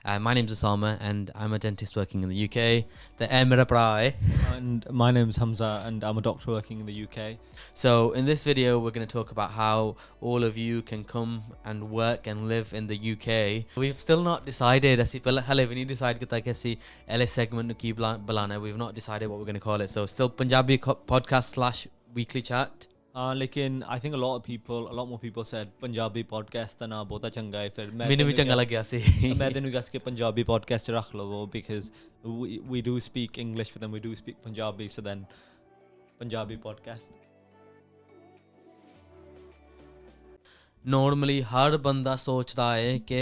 My name's Osama and I'm a dentist working in the UK. The Emira Prai. And my name's Hamza and I'm a doctor working in the UK. So in this video, we're going to talk about how all of you can come and work and live in the UK. We've still not decided. We need to decide कि LA segment की बुलाना. We've not decided what we're going to call it. So still Punjabi podcast / weekly chat. लेकिन I think a lot more people said Punjabi podcast का नाम बहुत चंगा है फिर मैंने भी चंगा लग गया सी मैं तेनू कहा कि Punjabi podcast रख लो because we do speak English but then we do speak Punjabi, so then Punjabi podcast. Normally हर बंदा सोचता है कि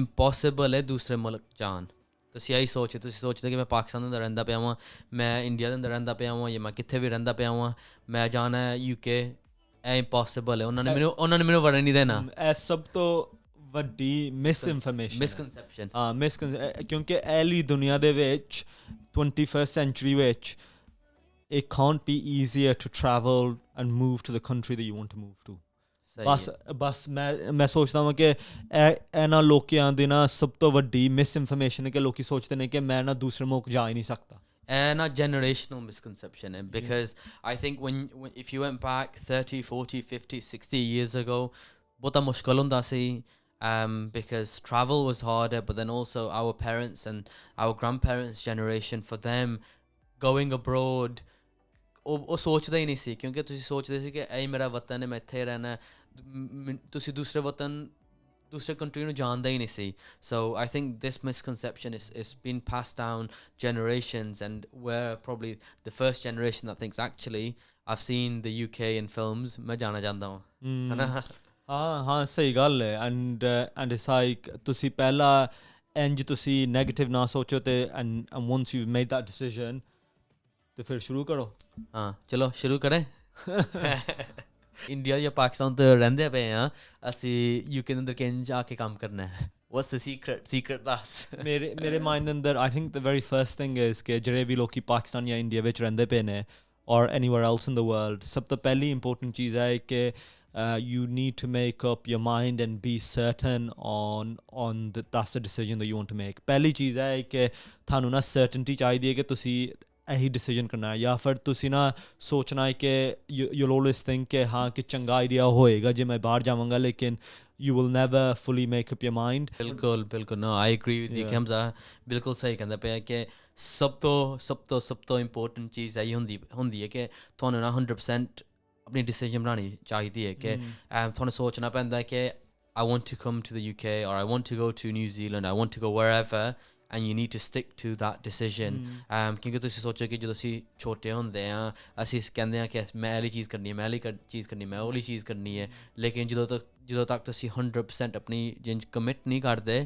impossible है दूसरे मुल्क जान. ਤੁਸੀਂ ਇਹੀ ਸੋਚਦੇ ਕਿ ਮੈਂ ਪਾਕਿਸਤਾਨ ਦੇ ਅੰਦਰ ਰਹਿੰਦਾ ਪਿਆ ਵਾਂ, ਮੈਂ ਇੰਡੀਆ ਦੇ ਅੰਦਰ ਰਹਿੰਦਾ ਪਿਆ ਵਾਂ, ਜਾਂ ਮੈਂ ਕਿੱਥੇ ਵੀ ਰਹਿੰਦਾ ਪਿਆ ਵਾਂ, ਮੈਂ ਜਾਣਾ ਹੈ UK. ਇਹ ਇੰਪੋਸੀਬਲ ਹੈ. ਉਹਨਾਂ ਨੇ ਮੈਨੂੰ ਵੜਨ ਨਹੀਂ ਦੇਣਾ. ਇਹ ਸਭ ਤੋਂ ਵੱਡੀ ਮਿਸਕਨਸੈਪਸ਼ਨ ਕਿਉਂਕਿ ਇਹਲੀ ਦੁਨੀਆ ਦੇ ਵਿੱਚ 21st century ਵਿੱਚ it can't be easier to travel and move to the country that you want to move to. ਬਸ ਮੈਂ ਸੋਚਦਾ ਹਾਂ ਕਿ ਇਹਨਾਂ ਲੋਕਾਂ ਦੀ ਨਾ ਸਭ ਤੋਂ ਵੱਡੀ ਮਿਸਇਨਫੋਰਮੇਸ਼ਨ ਹੈ ਕਿ ਲੋਕੀ ਸੋਚਦੇ ਨੇ ਕਿ ਮੈਂ ਨਾ ਦੂਸਰੇ ਮੁਲਕ ਜਾ ਹੀ ਨਹੀਂ ਸਕਦਾ. And a generational misconception, because I think when if you went back 30, 40, 50, 60 years ago, bahut mushkil hunda si, because travel was harder, but then also our parents and our grandparents' generation, for them going abroad ਉਹ ਸੋਚਦਾ ਹੀ ਨਹੀਂ ਸੀ, ਕਿਉਂਕਿ ਤੁਸੀਂ ਸੋਚਦੇ ਸੀ ਕਿ ਇਹ ਮੇਰਾ ਵਤਨ ਹੈ, ਮੈਂ ਇੱਥੇ ਰਹਿਣਾ. ਤੁਸੀਂ ਦੂਸਰੇ ਕੰਟਰੀ ਨੂੰ ਜਾਣਦਾ ਹੀ ਨਹੀਂ ਸੀ. So I think this misconception is been passed down generations, and we're probably the first generation that thinks actually I've seen the UK in films, ਮੈਂ ਜਾਣਾ ਚਾਹੁੰਦਾ ਹਾਂ. ਹਾਂ ਸਹੀ ਗੱਲ ਹੈ. and it's like ਤੁਸੀਂ ਪਹਿਲਾਂ ਇੰਜ ਤੁਸੀਂ ਨੈਗੇਟਿਵ ਨਾ ਸੋਚੋ ਤੇ and once you've made that decision ਤੇ ਫਿਰ ਸ਼ੁਰੂ ਕਰੋ. ਹਾਂ ਚਲੋ ਸ਼ੁਰੂ ਕਰੇ. ਇੰਡੀਆ ਜਾਂ ਪਾਕਿਸਤਾਨ ਤੋਂ ਰਹਿੰਦੇ ਪਏ ਹਾਂ ਅਸੀਂ, UK ਦੇ ਅੰਦਰ ਕਿੰਝ ਆ ਕੇ ਕੰਮ ਕਰਨਾ ਹੈ? What's the secret ਦੱਸ. ਮੇਰੇ ਮਾਈਂਡ ਦੇ ਅੰਦਰ I think the very first thing is ਕਿ ਜਿਹੜੇ ਵੀ ਲੋਕੀ ਪਾਕਿਸਤਾਨ ਜਾਂ ਇੰਡੀਆ ਵਿੱਚ ਰਹਿੰਦੇ ਪਏ ਨੇ or anywhere else in the world, ਸਭ ਤੋਂ ਪਹਿਲੀ important ਚੀਜ਼ ਹੈ ਕਿ you need to make up your mind and be certain on that's the decision that you want to make. ਪਹਿਲੀ ਚੀਜ਼ ਹੈ ਕਿ ਤੁਹਾਨੂੰ ਨਾ certainty ਚਾਹੀਦੀ ਹੈ ਕਿ ਤੁਸੀਂ ਇਹੀ ਡਿਸੀਜਨ ਕਰਨਾ ਹੈ, ਜਾਂ ਫਿਰ ਤੁਸੀਂ ਨਾ ਸੋਚਣਾ ਹੈ ਕਿ you'll always think ਕਿ ਹਾਂ ਕਿ ਚੰਗਾ ਆਈਡੀਆ ਹੋਏਗਾ ਜੇ ਮੈਂ ਬਾਹਰ ਜਾਵਾਂਗਾ, ਲੇਕਿਨ you will never fully make up your mind. ਬਿਲਕੁਲ no, I agree with you. Hamza ਬਿਲਕੁਲ ਸਹੀ ਕਹਿੰਦਾ ਪਿਆ ਕਿ ਸਭ ਤੋਂ ਇੰਪੋਰਟੈਂਟ ਚੀਜ਼ ਇਹੀ ਹੁੰਦੀ ਹੈ ਕਿ ਤੁਹਾਨੂੰ ਨਾ 100% ਆਪਣੀ ਡਿਸੀਜਨ ਬਣਾਉਣੀ ਚਾਹੀਦੀ ਹੈ ਕਿ ਤੁਹਾਨੂੰ ਸੋਚਣਾ ਪੈਂਦਾ ਹੈ ਕਿ I want to come to the UK or I want to go to New Zealand, I want to go wherever, and you need to stick to that decision. ਕਿਉਂਕਿ ਤੁਸੀਂ ਸੋਚੋ ਕਿ ਜਦੋਂ ਅਸੀਂ ਛੋਟੇ ਹੁੰਦੇ ਹਾਂ ਅਸੀਂ ਕਹਿੰਦੇ ਹਾਂ ਕਿ ਮੈਂ ਇਹ ਚੀਜ਼ ਕਰਨੀ ਹੈ, ਮੈਂ ਇਹ ਚੀਜ਼ ਕਰਨੀ, ਮੈਂ ਉਹ ਚੀਜ਼ ਕਰਨੀ ਹੈ, ਲੇਕਿਨ ਜਦੋਂ ਤੱਕ ਤੁਸੀਂ 100% ਆਪਣੀ ਜਿੰਜ ਕਮਿਟ ਨਹੀਂ ਕਰਦੇ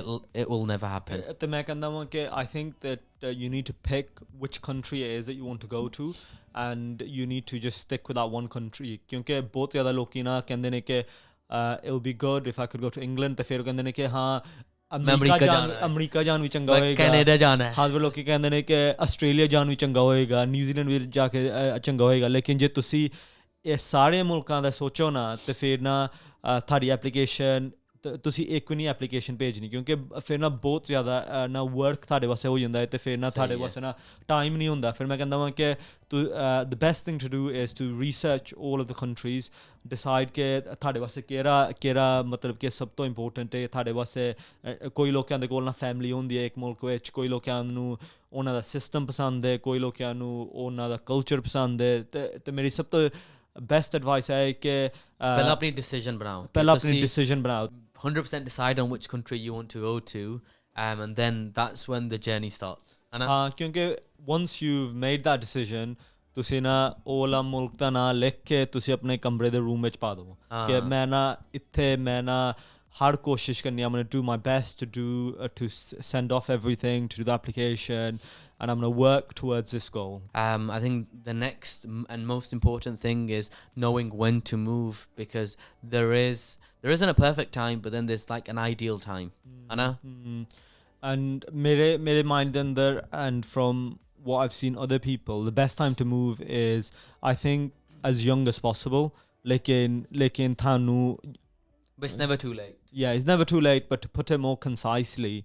it will never happen. ਤੇ ਮੈਂ ਕਹਿੰਦਾ ਹਾਂ ਕਿ I think that you need to pick which country it is that you want to go to, and you need to just stick with that one country. ਕਿਉਂਕਿ ਬਹੁਤ ਜ਼ਿਆਦਾ ਲੋਕੀ ਨਾ ਕਹਿੰਦੇ ਨੇ ਕਿ it'll be good if I could go to England, ਤੇ ਫਿਰ ਕਹਿੰਦੇ ਨੇ ਕਿ ਹਾਂ ਅਮਰੀਕਾ ਜਾਣ ਵੀ ਚੰਗਾ ਹੋਏਗਾ, ਕੈਨੇਡਾ ਜਾਣਾ ਹੈ. ਹਾਂ ਫਿਰ ਲੋਕੀ ਕਹਿੰਦੇ ਨੇ ਕਿ ਆਸਟ੍ਰੇਲੀਆ ਜਾਣ ਵੀ ਚੰਗਾ ਹੋਏਗਾ, ਨਿਊਜ਼ੀਲੈਂਡ ਵੀ ਜਾ ਕੇ ਚੰਗਾ ਹੋਏਗਾ. ਲੇਕਿਨ ਜੇ ਤੁਸੀਂ ਇਹ ਸਾਰੇ ਮੁਲਕਾਂ ਦਾ ਸੋਚੋ ਨਾ ਤੇ ਫਿਰ ਨਾ ਤੁਹਾਡੀ ਐਪਲੀਕੇਸ਼ਨ ਤੁਸੀਂ ਇੱਕ ਵੀ ਨਹੀਂ ਐਪਲੀਕੇਸ਼ਨ ਭੇਜਣੀ, ਕਿਉਂਕਿ ਫਿਰ ਨਾ ਬਹੁਤ ਜ਼ਿਆਦਾ ਨਾ ਵਰਕ ਤੁਹਾਡੇ ਵਾਸਤੇ ਹੋ ਜਾਂਦਾ ਹੈ ਤੇ ਫਿਰ ਨਾ ਤੁਹਾਡੇ ਵਾਸਤੇ ਨਾ ਟਾਈਮ ਨਹੀਂ ਹੁੰਦਾ. ਫਿਰ ਮੈਂ ਕਹਿੰਦਾ ਵਾਂ ਕਿ the best thing to do is to research all of the countries, decide ਕਿ ਤੁਹਾਡੇ ਵਾਸਤੇ ਕਿਹੜਾ ਮਤਲਬ ਕਿ ਸਭ ਤੋਂ ਇੰਪੋਰਟੈਂਟ ਹੈ ਤੁਹਾਡੇ ਵਾਸਤੇ. ਕੋਈ ਲੋਕਾਂ ਦੇ ਕੋਲ ਨਾ ਫੈਮਿਲੀ ਹੁੰਦੀ ਹੈ ਇੱਕ ਮੁਲਕ ਵਿੱਚ, ਕੋਈ ਲੋਕਾਂ ਨੂੰ ਉਹਨਾਂ ਦਾ ਸਿਸਟਮ ਪਸੰਦ ਹੈ, ਕੋਈ ਲੋਕਾਂ ਨੂੰ ਉਹਨਾਂ ਦਾ ਕਲਚਰ ਪਸੰਦ ਹੈ. ਤੇ ਮੇਰੀ ਸਭ ਤੋਂ ਬੈਸਟ ਐਡਵਾਈਸ ਹੈ ਕਿ ਪਹਿਲਾਂ ਆਪਣੀ ਡਿਸੀਜਨ ਬਣਾਓ. 100% decide on which country you want to go to, and then that's when the journey starts. ਹਾਂ ਕਿਉਂਕਿ once you've made that decision ਤੁਸੀਂ ਨਾ ਉਹਲਾ ਮੁਲਕ ਦਾ ਨਾਂ ਲਿਖ ਕੇ ਤੁਸੀਂ ਆਪਣੇ ਕਮਰੇ ਦੇ ਰੂਮ ਵਿੱਚ ਪਾ ਦਿਓ ਕਿ ਮੈਂ ਨਾ ਇੱਥੇ ਮੈਂ ਨਾ hard ਕੋਸ਼ਿਸ਼ ਕਰਨੀ. I'm going to do my best to send off everything, to do the application, and I'm going to work towards this goal. I think the next and most important thing is knowing when to move, because there isn't a perfect time, but then there's like an ideal time. And mere mind the andar, and from what I've seen other people, the best time to move is I think as young as possible. Lekin thanu, but it's never too late. Yeah, it's never too late, but to put it more concisely,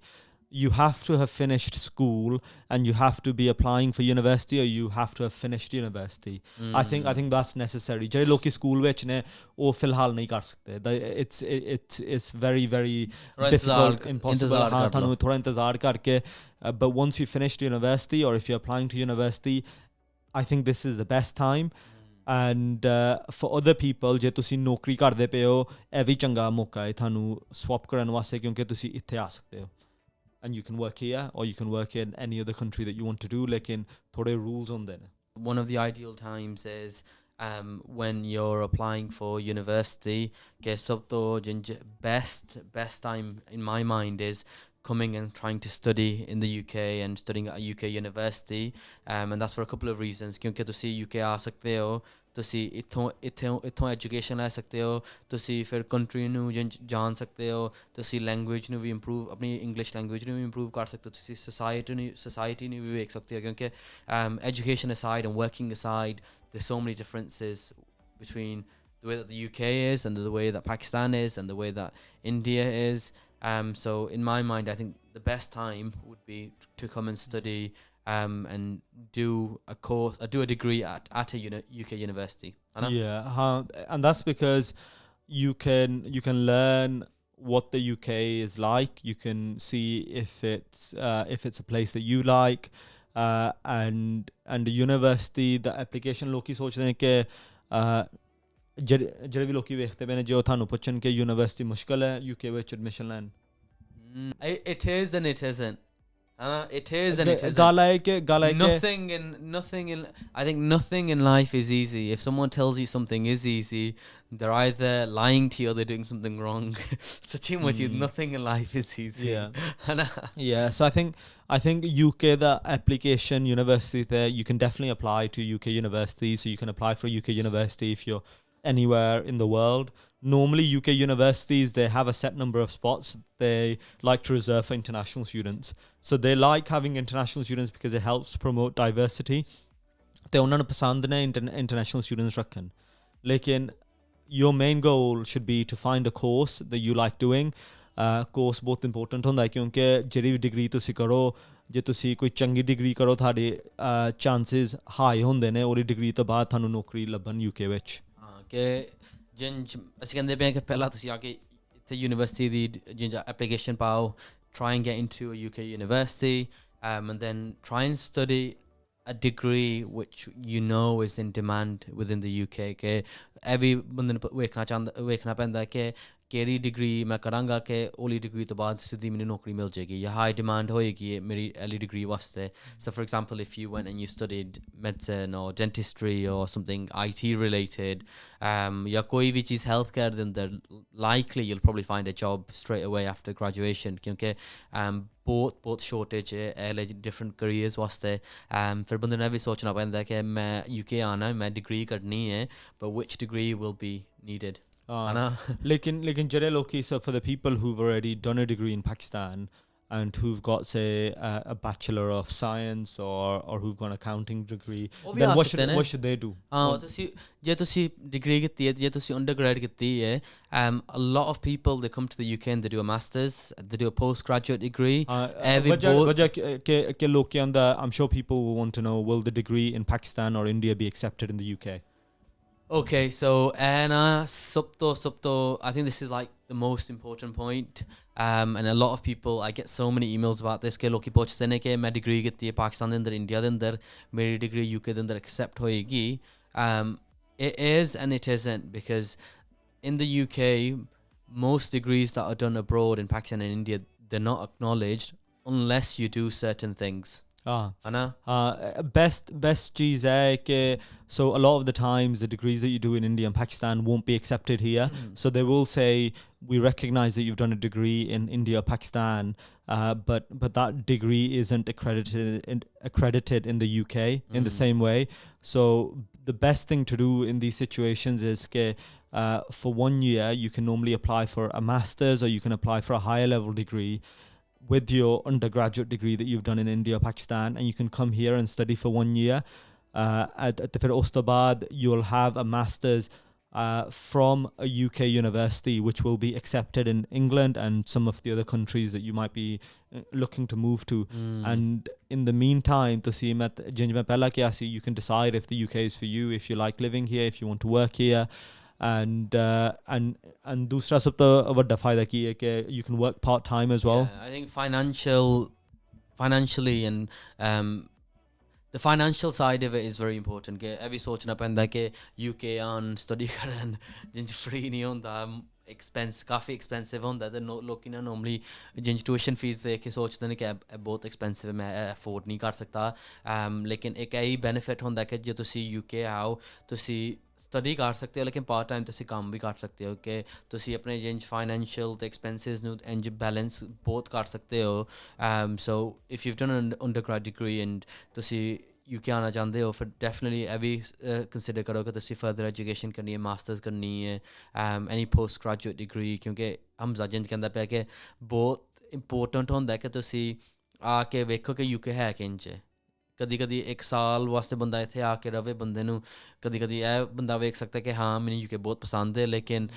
you have to have finished school and you have to be applying for university, or you have to have finished university. I think that's necessary. ਜਿਹੜੇ ਲੋਕੀ school ਵਿੱਚ ਨੇ ਉਹ ਫਿਲਹਾਲ ਨਹੀਂ ਕਰ ਸਕਦੇ. It's very very difficult, impossible. ਹਾਂ ਤੁਹਾਨੂੰ ਥੋੜਾ ਇੰਤਜ਼ਾਰ ਕਰਕੇ but once you finished university, or if you're applying to university, I think this is the best time. And for other people, ਜੇ ਤੁਸੀਂ ਨੌਕਰੀ ਕਰਦੇ ਪਏ ਹੋ, ਇਹ ਵੀ ਚੰਗਾ ਮੌਕਾ ਹੈ ਤੁਹਾਨੂੰ ਸਵਾਪ ਕਰਨ ਵਾਸਤੇ, ਕਿਉਂਕਿ ਤੁਸੀਂ ਇੱਥੇ ਆ ਸਕਦੇ ਹੋ. And you can work here, or you can work in any other country that you want to do. Lekin thode rules on there. One of the ideal times is when you're applying for university. Sab to best time in my mind is coming and trying to study in the UK and studying at a UK university. And that's for a couple of reasons. Kyunki tusi UK aa sakte ho, ਤੁਸੀਂ ਇੱਥੋਂ education ਲੈ ਸਕਦੇ ਹੋ, ਤੁਸੀਂ ਫਿਰ country ਨੂੰ ਜਾਣ ਸਕਦੇ ਹੋ, ਤੁਸੀਂ ਲੈਂਗੁਏਜ ਨੂੰ ਵੀ ਇੰਪਰੂਵ, ਆਪਣੀ ਇੰਗਲਿਸ਼ ਲੈਂਗੁਏਜ ਨੂੰ ਵੀ ਇੰਪਰੂਵ ਕਰ ਸਕਦੇ ਹੋ, ਤੁਸੀਂ ਸੋਸਾਇਟੀ ਨੂੰ ਵੀ ਵੇਖ ਸਕਦੇ ਹੋ, ਕਿਉਂਕਿ education aside and working aside there's so many differences between the way that the UK is and the way that Pakistan is and the way that India is. So in my mind, I think the best time would be to come and study and do a course, do a degree at a UK university. Yeah, and that's because you can learn what the UK is like. You can see if it's a place that you like, and the university, the application ਲੋਕੀ ਸੋਚਦੇ ਨੇ ਕਿ ਜਿਹੜੇ ਵੀ ਲੋਕੀ ਵੇਖਦੇ ਪਏ ਨੇ, ਜੇ ਉਹ ਤੁਹਾਨੂੰ ਪੁੱਛਣ ਕਿ ਯੂਨੀਵਰਸਿਟੀ ਮੁਸ਼ਕਲ ਹੈ UK ਵਿੱਚ ਐਡਮਿਸ਼ਨ ਲੈਣ. It is and it isn't. It is and it isn't. I think nothing in life is easy. If someone tells you something is easy, they're either lying to you or they're doing something wrong. Nothing in life is easy. Yeah. So I think UK, the application university there, you can definitely apply to UK university. So you can apply for a UK university if you're anywhere in the world. Normally UK universities, they have a set number of spots they like to reserve for international students. So they like having international students because it helps promote diversity. They ਉਹਨਾਂ ਨੂੰ ਪਸੰਦ ਨੇ international students ਰੱਖਣ. ਲੇਕਿਨ your main goal should be to find a course that you like doing. Course ਬਹੁਤ important ਹੁੰਦਾ ਹੈ, ਕਿਉਂਕਿ ਜਿਹੜੀ ਵੀ ਡਿਗਰੀ ਤੁਸੀਂ ਕਰੋ, ਜੇ ਤੁਸੀਂ ਕੋਈ ਚੰਗੀ ਡਿਗਰੀ ਕਰੋ, ਤੁਹਾਡੇ ਚਾਂਸਸ ਹਾਈ ਹੁੰਦੇ ਨੇ ਉਹਦੀ ਡਿਗਰੀ ਤੋਂ ਬਾਅਦ ਤੁਹਾਨੂੰ ਨੌਕਰੀ ਲੱਭਣ UK ਵਿੱਚ. ਅਸੀਂ ਕਹਿੰਦੇ ਪਏ ਕਿ ਪਹਿਲਾਂ ਤੁਸੀਂ ਆ ਕੇ ਇੱਥੇ ਯੂਨੀਵਰਸਿਟੀ ਦੀ ਐਪਲੀਕੇਸ਼ਨ ਪਾਓ, try and get into a UK university, and then try and study a degree which you know is in demand within the UK. ਕਿ every ਬੰਦੇ ਨੂੰ ਵੇਖਣਾ ਪੈਂਦਾ ਕਿ ਕਿਹੜੀ ਡਿਗਰੀ ਮੈਂ ਕਰਾਂਗਾ ਕਿ ਉਹਲੀ ਡਿਗਰੀ ਤੋਂ ਬਾਅਦ ਸਿੱਧੀ ਮੈਨੂੰ ਨੌਕਰੀ ਮਿਲ ਜਾਏਗੀ ਜਾਂ ਹਾਈ ਡਿਮਾਂਡ ਹੋਏਗੀ ਮੇਰੀ ਐਲੀ ਡਿਗਰੀ ਵਾਸਤੇ. So for example, if you went and you studied medicine or dentistry or something IT related, ਜਾਂ ਕੋਈ ਵੀ ਚੀਜ਼ health care ਦੇ ਅੰਦਰ, likely you'll probably find a job straight away after graduation, ਕਿਉਂਕਿ ਬਹੁਤ shortage ਹੈ ਐਲੇ different careers ਵਾਸਤੇ. ਫਿਰ ਬੰਦੇ ਨੂੰ ਇਹ ਵੀ ਸੋਚਣਾ ਪੈਂਦਾ ਕਿ ਮੈਂ UK ਆਉਣਾ, ਮੈਂ ਡਿਗਰੀ ਕਰਨੀ ਹੈ, but which degree will be needed. Lekin jare loki, so for the people who've already done a degree in Pakistan and who've got, say, a Bachelor of Science or who've got an accounting degree, then what should they do? Je tusi degree kitti hai, je tusi undergrad kitti hai, a lot of people, they come to the UK and they do a master's, they do a postgraduate degree. I'm sure people will want to know, will the degree in Pakistan or India be accepted in the UK? Okay, so subto, I think this is like the most important point, and a lot of people, I get so many emails about this ke loki puchte ne ke main degree kitti hai Pakistan de andar, India de andar, meri degree UK de andar accept hoegi. It is and it isn't, because in the UK most degrees that are done abroad in Pakistan and India, they're not acknowledged unless you do certain things. Best cheese hai ke, so a lot of the times the degrees that you do in India and Pakistan won't be accepted here. So they will say, we recognize that you've done a degree in India or Pakistan, but that degree isn't accredited in the UK in the same way. So the best thing to do in these situations is ke, for 1 year you can normally apply for a master's, or you can apply for a higher level degree with your undergraduate degree that you've done in India or Pakistan, and you can come here and study for 1 year. At the fir us to baad you'll have a master's from a UK university, which will be accepted in England and some of the other countries that you might be looking to move to. And in the meantime, you can decide if the UK is for you, if you like living here, if you want to work here. And दूसरा सब तो वड्डा फायदा की है कि you can work part time as well. I think financially and the financial side of it is very important कि ਇਹ ਵੀ ਸੋਚਣਾ ਪੈਂਦਾ ਕਿ UK ਆਨ ਸਟੱਡੀ ਕਰਨ ਜਿੰਜ ਫ੍ਰੀ ਨਹੀਂ ਹੁੰਦਾ ਕਾਫੀ ਐਕਸਪੈਂਸਿਵ ਹੁੰਦਾ ਤੇ ਲੋਕੀ ਨਾ ਨੋਰਮਲੀ ਜਿੰਜ ਟਿਊਸ਼ਨ ਫੀਸ ਦੇਖ ਕੇ ਸੋਚਦੇ ਨੇ ਕਿ ਇਹ ਬਹੁਤ ਐਕਸਪੈਂਸਿਵ ਮੈਂ ਅਫੋਰਡ ਨਹੀਂ ਕਰ ਸਕਦਾ ਲੇਕਿਨ ਇੱਕ ਇਹੀ ਬੈਨੀਫਿਟ ਹੁੰਦਾ ਕਿ ਜੇ ਤੁਸੀਂ UK ਆਓ ਤੁਸੀਂ ਸਟੱਡੀ ਕਰ ਸਕਦੇ ਹੋ ਲੇਕਿਨ ਪਾਰਟ ਟਾਈਮ ਤੁਸੀਂ ਕੰਮ ਵੀ ਕਰ ਸਕਦੇ ਹੋ ਕਿ ਤੁਸੀਂ ਆਪਣੇ ਜਿੰਜ ਫਾਈਨੈਂਸ਼ੀਅਲ ਤੇ ਐਕਸਪੈਂਸਿਸ ਨੂੰ ਇੰਜ ਬੈਲੈਂਸ ਬਹੁਤ ਕਰ ਸਕਦੇ ਹੋ ਸੋ if you done under grad degree and ਤੁਸੀਂ UK ਆਉਣਾ ਚਾਹੁੰਦੇ ਹੋ ਫਿਰ ਡੈਫੀਨੇਟਲੀ ਇਹ ਵੀ ਕੰਸੀਡਰ ਕਰੋ ਕਿ ਤੁਸੀਂ ਫਰਦਰ ਐਜੂਕੇਸ਼ਨ ਕਰਨੀ ਹੈ ਮਾਸਟਰਸ ਕਰਨੀ ਹੈ ਐਨੀ ਪੋਸਟ ਗ੍ਰੈਜੂਏਟ ਡਿਗਰੀ ਕਿਉਂਕਿ ਹਮਜ਼ਾ ਜਿੰਜ ਕਹਿੰਦਾ ਪਿਆ ਕਿ ਬਹੁਤ ਇੰਪੋਰਟੈਂਟ ਹੁੰਦਾ ਕਿ ਤੁਸੀਂ ਆ ਕੇ ਵੇਖੋ ਕਿ UK ਹੈ ਕਿੰਜ ਕਦੀ ਕਦੀ ਇੱਕ ਸਾਲ ਵਾਸਤੇ ਬੰਦਾ ਇੱਥੇ ਆ ਕੇ ਰਵੇ ਬੰਦੇ ਨੂੰ ਕਦੀ ਕਦੀ ਇਹ ਬੰਦਾ ਵੇਖ ਸਕਦਾ ਕਿ ਹਾਂ ਮੈਨੂੰ UK ਬਹੁਤ ਪਸੰਦ ਹੈ ਲੇਕਿਨ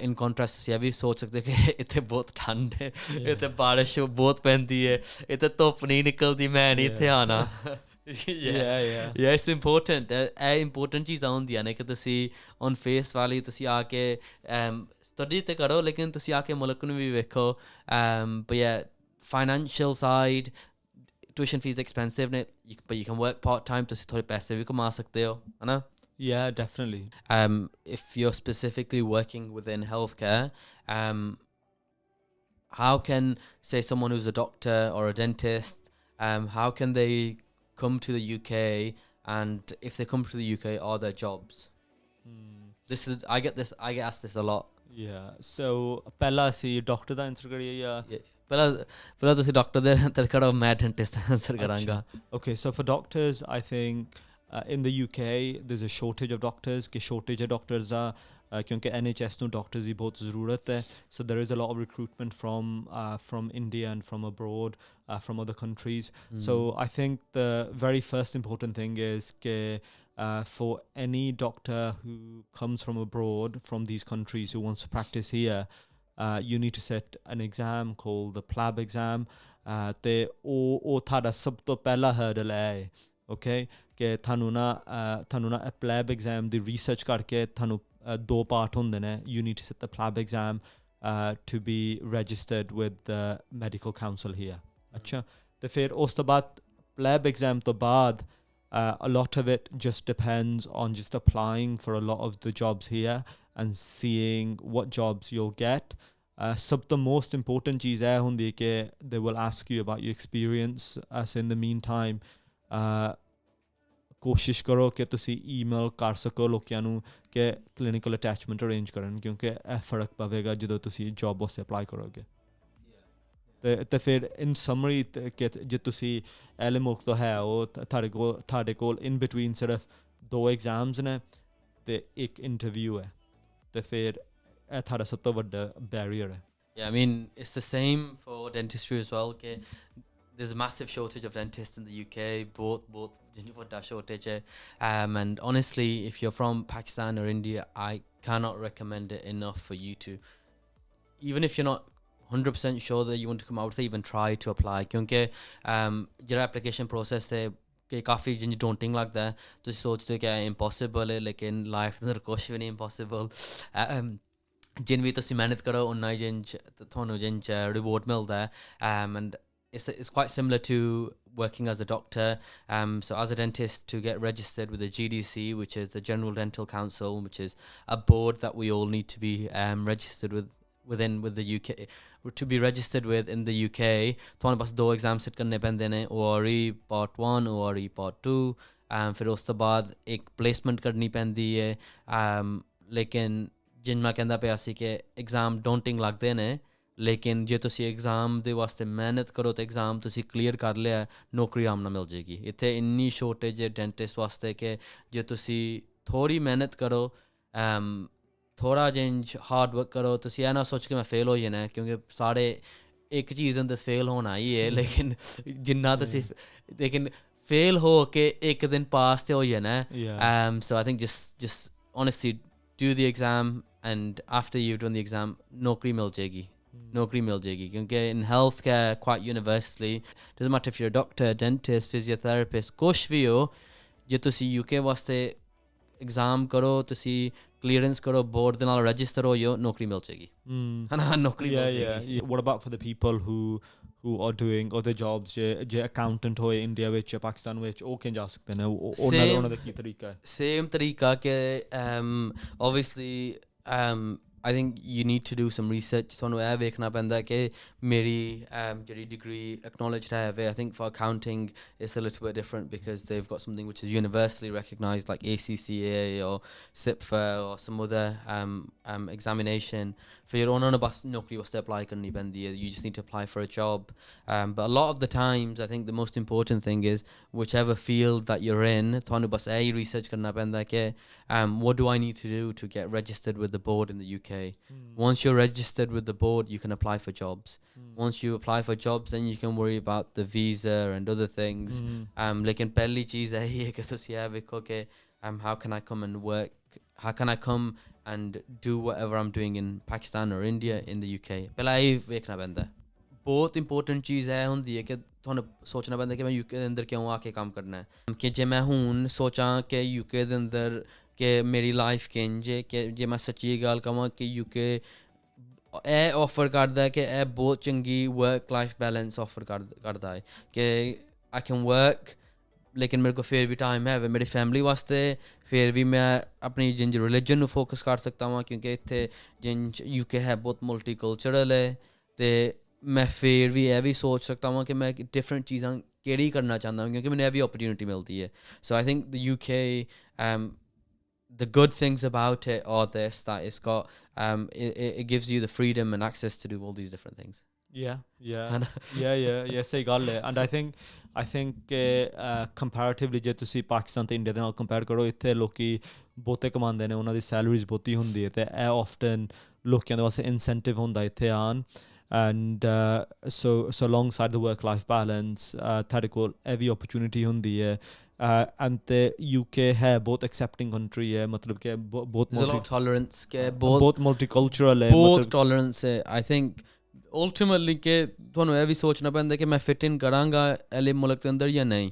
ਇਨ ਕੰਟਰਾਸਟ ਤੁਸੀਂ ਇਹ ਵੀ ਸੋਚ ਸਕਦੇ ਕਿ ਇੱਥੇ ਬਹੁਤ ਠੰਡ ਹੈ ਇੱਥੇ ਬਾਰਿਸ਼ ਬਹੁਤ ਪੈਂਦੀ ਹੈ ਇੱਥੇ ਧੁੱਪ ਨਹੀਂ ਨਿਕਲਦੀ ਮੈਂ ਨਹੀਂ ਇੱਥੇ ਆਉਣਾ yeah it's important ਇਹ ਇੰਪੋਰਟੈਂਟ ਚੀਜ਼ਾਂ ਹੁੰਦੀਆਂ ਨੇ ਕਿ ਤੁਸੀਂ ਔਨ ਫੇਸ ਵੈਲਿਊ ਤੁਸੀਂ ਆ ਕੇ ਸਟੱਡੀ ਤੇ ਕਰੋ ਲੇਕਿਨ ਤੁਸੀਂ ਆ ਕੇ ਮੁਲਕ ਨੂੰ ਵੀ ਵੇਖੋ but yeah financial side tuition fees expensive but you can work part time ਤੁਸੀਂ ਥੋੜੇ ਪੈਸੇ ਵੀ ਕਮਾ ਸਕਦੇ ਹੋ ਹਨਾ yeah definitely if you're specifically working within healthcare how can say someone who's a doctor or a dentist how can they come to the UK and if they come to the UK are there jobs this is I get asked this a lot yeah so ਪਹਿਲਾ ਅਸੀਂ doctor ਦਾ answer ਕਰੀਏ ਜਾਂ ਪਹਿਲਾਂ ਤੁਸੀਂ doctor ਦੇ answer ਕਰੋ ਮੈਂ dentist ਦਾ answer ਕਰਾਂਗਾ okay so for doctors I think in the UK there's a shortage of doctors ਕਿ shortage of doctors ਆ ਕਿਉਂਕਿ NHS ਨੂੰ ਡਾਕਟਰਸ ਦੀ ਬਹੁਤ ਜ਼ਰੂਰਤ ਹੈ so there is a lot of recruitment from India and from abroad from other countries so I think the very first important thing is ਕਿ for any doctor who comes from abroad from these countries who wants to practice here you need to sit an exam called the PLAB exam ਤੇ ਉਹ ਤੁਹਾਡਾ ਸਭ ਤੋਂ ਪਹਿਲਾ hurdle ਹੈ okay ਕਿ ਤੁਹਾਨੂੰ ਨਾ PLAB exam ਦੀ research ਕਰਕੇ ਤੁਹਾਨੂੰ ਦੋ ਪਾਰਟ ਹੁੰਦੇ ਨੇ you need to sit the PLAB exam to be registered with the medical council here ਅੱਛਾ ਤੇ ਫਿਰ ਉਸ ਤੋਂ ਬਾਅਦ PLAB exam ਤੋਂ ਬਾਅਦ a lot of it just depends on just applying for a lot of the jobs here and seeing what jobs you'll get sab the most important cheez hai hundi ke they will ask you about your experience as in the meantime ਕੋਸ਼ਿਸ਼ ਕਰੋ ਕਿ ਤੁਸੀਂ email ਕਰ ਸਕੋ ਲੋਕਾਂ ਨੂੰ ਕਿ clinical attachment arrange ਕਰਨ ਕਿਉਂਕਿ ਇਹ ਫਰਕ ਪਵੇਗਾ ਜਦੋਂ ਤੁਸੀਂ ਜੋਬ ਵਾਸਤੇ ਅਪਲਾਈ ਕਰੋਗੇ ਤੇ ਫਿਰ ਇਨ ਸਮਰੀ ਕਿ ਜੇ ਤੁਸੀਂ ਐਲੇ ਮੁਲਕ ਤੋਂ ਹੈ ਉਹ ਤੁਹਾਡੇ ਕੋਲ ਇਨ ਬਿਟਵੀਨ ਸਿਰਫ 2 ਐਗਜ਼ਾਮਸ ਨੇ ਤੇ ਇੱਕ ਇੰਟਰਵਿਊ ਹੈ ਤੇ ਫਿਰ ਇਹ ਤੁਹਾਡਾ ਸਭ ਤੋਂ ਵੱਡਾ ਬੈਰੀਅਰ ਹੈ Yeah, I mean, it's the same for dentistry as well. Okay? There's a massive shortage of dentists in the UK, both shortage. And honestly, if you're from Pakistan or India, I cannot recommend it enough for you to, even if you're not 100% sure that you want to come out, say even try to apply. Because your application process है कि काफ़ी जिन daunting लगता है तो सोचते हो कि impossible है लेकिन life अंदर कुछ भी नहीं impossible. जिन भी तुसी मेहनत करो उन्ना ही जिन थोनू जिन reward मिलता है and it's quite similar to working as a doctor so as a dentist to get registered with the GDC which is the General Dental Council which is a board that we all need to be registered with the UK to be registered with in the UK ਤੁਹਾਨੂੰ ਬਸ 2 exam ਸਿਟ ਕਰਨੇ ਪੈਂਦੇ ਨੇ ORE part 1 ORE part 2 ਫਿਰ ਉਸ ਤੋਂ ਬਾਅਦ ਇੱਕ placement ਕਰਨੀ ਪੈਂਦੀ ਹੈ ਲੇਕਿਨ ਜਿਨ ਮੈਂ ਕਹਿੰਦਾ ਪਿਆ ਸੀ ਕਿ ਐਗਜ਼ਾਮ ਡੋਂਟਿੰਗ ਲੱਗਦੇ ਨੇ ਲੇਕਿਨ ਜੇ ਤੁਸੀਂ ਐਗਜ਼ਾਮ ਦੇ ਵਾਸਤੇ ਮਿਹਨਤ ਕਰੋ ਤਾਂ ਐਗਜ਼ਾਮ ਤੁਸੀਂ ਕਲੀਅਰ ਕਰ ਲਿਆ ਨੌਕਰੀ ਆਮ ਨਾਲ ਮਿਲ ਜਾਏਗੀ ਇੱਥੇ ਇੰਨੀ ਸ਼ੋਰਟੇਜ ਹੈ ਡੈਂਟਿਸਟ ਵਾਸਤੇ ਕਿ ਜੇ ਤੁਸੀਂ ਥੋੜ੍ਹੀ ਮਿਹਨਤ ਕਰੋ ਥੋੜ੍ਹਾ ਜਿਹਾ ਹਾਰਡ ਵਰਕ ਕਰੋ ਤੁਸੀਂ ਇਹ ਨਾ ਸੋਚ ਕੇ ਮੈਂ ਫੇਲ ਹੋ ਜਾਣਾ ਕਿਉਂਕਿ ਸਾਰੇ ਇੱਕ ਚੀਜ਼ ਅੰਦਰ ਫੇਲ ਹੋਣਾ ਹੀ ਹੈ ਲੇਕਿਨ ਜਿੰਨਾ ਤੁਸੀਂ ਲੇਕਿਨ ਫੇਲ ਹੋ ਕੇ ਇੱਕ ਦਿਨ ਪਾਸ ਤੇ ਹੋ ਜਾਣਾ so I think just honestly do the exam, and after you've done the exam, nokri mil jayegi kyunki in healthcare quite universally, doesn't matter if you're a doctor, dentist, physiotherapist, kuch bhi ho, je tusi UK waste exam karo, tusi clearance karo, board de naal register ho, yo nokri mil jayegi hana nokri mil jayegi. What about for the people who are doing other jobs, je accountant hoye India vich ya Pakistan vich, ਉਹ ਕਿੰ ਜਾ ਸਕਦੇ ਨੇ, ਉਹਨਾਂ ਦਾ ਕੀ ਤਰੀਕਾ ਹੈ? Same ਤਰੀਕਾ ਕਿ obviously I think you need to do some research. ਤੁਹਾਨੂੰ ਇਹ ਵੇਖਣਾ ਪੈਂਦਾ ਕਿ ਮੇਰੀ ਜਿਹੜੀ degree acknowledged ਹੈ. I think for accounting it's a little bit different because they've got something which is universally recognized like ACCA or SIPFA or some other examination. For your own bas nokri waste apply karni pendi hai, you just need to apply for a job. But a lot of the times I think the most important thing is whichever field that you're in, ਤੁਹਾਨੂੰ ਬਸ ਇਹ research ਕਰਨਾ ਪੈਂਦਾ ਕਿ what do I need to do to get registered with the board in the UK. Once you're registered with the board, you can apply for jobs. Once you apply for jobs, then you can worry about the visa and other things. Lekin pehli cheez hai hi hai ki tusi ਇਹ ਵੇਖੋ ਕਿ how can I come and work, how can I come and do whatever I'm doing in Pakistan or India in the UK. ਪਹਿਲਾਂ ਇਹ ਵੇਖਣਾ ਪੈਂਦਾ. ਬਹੁਤ important ਚੀਜ਼ ਇਹ ਹੁੰਦੀ ਹੈ ਕਿ ਤੁਹਾਨੂੰ ਸੋਚਣਾ ਪੈਂਦਾ ਕਿ ਮੈਂ UK ਦੇ ਅੰਦਰ ਕਿਉਂ ਆ ਕੇ ਕੰਮ ਕਰਨਾ ਹੈ. ਕਿ ਜੇ ਮੈਂ ਹੁਣ ਸੋਚਾਂ ਕਿ UK ਦੇ ਅੰਦਰ ਕਿ ਮੇਰੀ ਲਾਈਫ ਕਿੰਝ ਹੈ, ਕਿ ਜੇ ਮੈਂ ਸੱਚੀ ਗੱਲ ਕਹਾਂ ਕਿ UK ਇਹ ਆਫਰ ਕਰਦਾ ਕਿ ਇਹ ਬਹੁਤ ਚੰਗੀ ਵਰਕ ਲਾਈਫ ਬੈਲੈਂਸ ਆਫਰ ਕਰਦਾ ਹੈ ਕਿ ਆਈ ਕੈਨ ਵਰਕ ਲੇਕਿਨ ਮੇਰੇ ਕੋਲ ਫਿਰ ਵੀ ਟਾਈਮ ਹੈ ਮੇਰੀ ਫੈਮਿਲੀ ਵਾਸਤੇ, ਫਿਰ ਵੀ ਮੈਂ ਆਪਣੀ ਜਿੰਜ ਰਿਲੀਜਨ ਨੂੰ ਫੋਕਸ ਕਰ ਸਕਦਾ ਹਾਂ ਕਿਉਂਕਿ ਇੱਥੇ ਜਿੰਜ UK ਹੈ ਬਹੁਤ ਮਲਟੀ ਕਲਚਰਲ ਹੈ ਅਤੇ ਮੈਂ ਫਿਰ ਵੀ ਇਹ ਵੀ ਸੋਚ ਸਕਦਾ ਹਾਂ ਕਿ ਮੈਂ ਡਿਫਰੈਂਟ ਚੀਜ਼ਾਂ ਕਿਹੜੀ ਕਰਨਾ ਚਾਹੁੰਦਾ ਹਾਂ ਕਿਉਂਕਿ ਮੈਨੂੰ ਇਹ ਵੀ ਓਪਰਚੁਨਿਟੀ ਮਿਲਦੀ ਹੈ. So I think the UK the good things about it are this, that it's got it gives you the freedom and access to do all these different things. ਸਹੀ ਗੱਲ ਹੈ. And I think comparatively ਜੇ ਤੁਸੀਂ ਪਾਕਿਸਤਾਨ ਤੇ India ਦੇ ਨਾਲ compare ਕਰੋ, ਇੱਥੇ ਲੋਕੀ ਬਹੁਤੇ ਕਮਾਉਂਦੇ ਨੇ, ਉਹਨਾਂ ਦੀ ਸੈਲਰੀਜ਼ ਬਹੁਤੀ ਹੁੰਦੀ ਹੈ ਅਤੇ ਇਹ ਆਫਟਨ ਲੋਕਾਂ ਦੇ ਵਾਸਤੇ ਇਨਸੈਂਟਿਵ ਹੁੰਦਾ ਇੱਥੇ ਆਉਣ. And so alongside the work life balance ਤੁਹਾਡੇ ਕੋਲ ਇਹ ਵੀ opportunity ਹੁੰਦੀ ਹੈ. And the UK ਹੈ ਬਹੁਤ accepting country ਹੈ, ਮਤਲਬ ਕਿ ਬਹੁਤ tolerance ਕੇ ਬਹੁਤ multicultural ਹੈ, ਬਹੁਤ tolerance ਹੈ. I think ultimately ਕਿ ਤੁਹਾਨੂੰ ਇਹ ਵੀ ਸੋਚਣਾ ਪੈਂਦਾ ਕਿ ਮੈਂ fit in ਕਰਾਂਗਾ ਇਹਲੇ ਮੁਲਕ ਦੇ ਅੰਦਰ ਜਾਂ ਨਹੀਂ.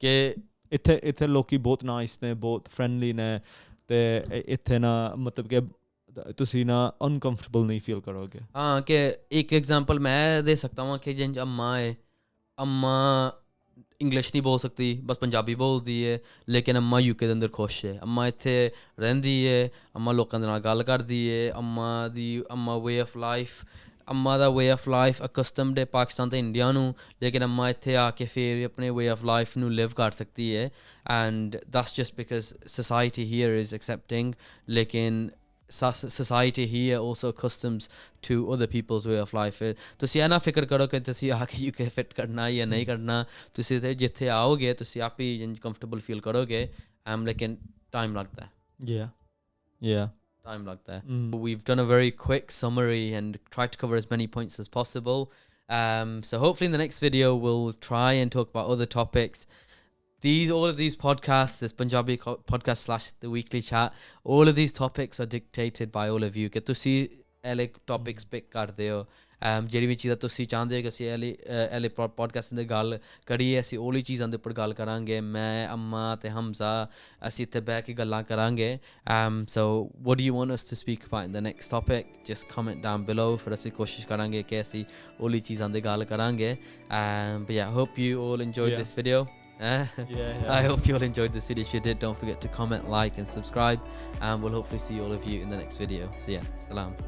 ਕਿ ਇੱਥੇ ਲੋਕੀ ਬਹੁਤ ਨਾਈਸ ਨੇ, ਬਹੁਤ ਫਰੈਂਡਲੀ ਨੇ ਅਤੇ ਇੱਥੇ ਨਾ ਮਤਲਬ ਕਿ ਤੁਸੀਂ ਨਾ ਅਨਕੰਫਰਟੇਬਲ ਨਹੀਂ ਫੀਲ ਕਰੋਗੇ. ਹਾਂ ਕਿ ਇੱਕ ਐਗਜ਼ਾਮਪਲ ਮੈਂ ਦੇ ਸਕਦਾ ਹਾਂ ਕਿ ਜਿੰਜ ਅੰਮਾ ਹੈ, ਅੰਮਾ ਇੰਗਲਿਸ਼ ਨਹੀਂ ਬੋਲ ਸਕਦੀ, ਬਸ ਪੰਜਾਬੀ ਬੋਲਦੀ ਹੈ, ਲੇਕਿਨ ਅੰਮਾ UK ਦੇ ਅੰਦਰ ਖੁਸ਼ ਹੈ. ਅੰਮਾ ਇੱਥੇ ਰਹਿੰਦੀ ਹੈ, ਅੰਮਾ ਲੋਕਾਂ ਦੇ ਨਾਲ ਗੱਲ ਕਰਦੀ ਹੈ, ਅੰਮਾ ਵੇ ਆਫ ਲਾਈਫ, ਅੰਮਾ ਦਾ ਵੇ ਆਫ ਲਾਈਫ ਅਕਸਟਮਡ ਹੈ ਪਾਕਿਸਤਾਨ ਅਤੇ ਇੰਡੀਆ ਨੂੰ, ਲੇਕਿਨ ਅੰਮਾ ਇੱਥੇ ਆ ਕੇ ਫਿਰ ਆਪਣੇ ਵੇ ਆਫ ਲਾਈਫ ਨੂੰ ਲਿਵ ਕਰ ਸਕਦੀ ਹੈ. And that's just because society here is accepting, ਲੇਕਿਨ society here also accustoms to other people's way of life. ਤੁਸੀਂ ਇਹ ਨਾ ਫਿਕਰ ਕਰੋ ਕਿ ਤੁਸੀਂ ਆ ਕੇ UK ਫਿਟ ਕਰਨਾ ਜਾਂ ਨਹੀਂ ਕਰਨਾ, ਤੁਸੀਂ ਜਿੱਥੇ ਆਓਗੇ ਤੁਸੀਂ ਆਪ ਹੀ ਕੰਫਰਟੇਬਲ ਫੀਲ ਕਰੋਗੇ, ਲੇਕਿਨ ਟਾਈਮ ਲੱਗਦਾ ਹੈ. Time ਲੱਗਦਾ ਹੈ. We've done a very quick summary and tried to cover as many points as possible. So hopefully in the next video we'll try and talk about other topics. All of these podcasts, this Punjabi podcast / the weekly chat, all of these topics are dictated by all of you. ਕਿ ਤੁਸੀਂ ਇਹਲੇ topics pick ਕਰਦੇ ਹੋ, ਜਿਹੜੀ ਵੀ ਚੀਜ਼ਾਂ ਤੁਸੀਂ ਚਾਹੁੰਦੇ ਹੋ ਕਿ ਅਸੀਂ ਇਹਲੇ ਪੋਡਕਾਸਟ ਦੇ ਗੱਲ ਕਰੀਏ, ਅਸੀਂ ਉਹਲੀ ਚੀਜ਼ਾਂ ਦੇ ਉੱਪਰ ਗੱਲ ਕਰਾਂਗੇ. ਮੈਂ, ਅੰਮਾ ਅਤੇ ਹਮਜ਼ਾ ਅਸੀਂ ਇੱਥੇ ਬਹਿ ਕੇ ਗੱਲਾਂ ਕਰਾਂਗੇ. So what do you want us to speak about in the next topic? Just comment down below. ਫਿਰ ਅਸੀਂ ਕੋਸ਼ਿਸ਼ ਕਰਾਂਗੇ ਕਿ ਅਸੀਂ ਉਹਲੀ ਚੀਜ਼ਾਂ ਦੇ ਗੱਲ ਕਰਾਂਗੇ. But yeah, I hope you all enjoyed this video. I hope you all enjoyed this video. If you did, don't forget to comment, like and subscribe, and we'll hopefully see all of you in the next video. So yeah, salam.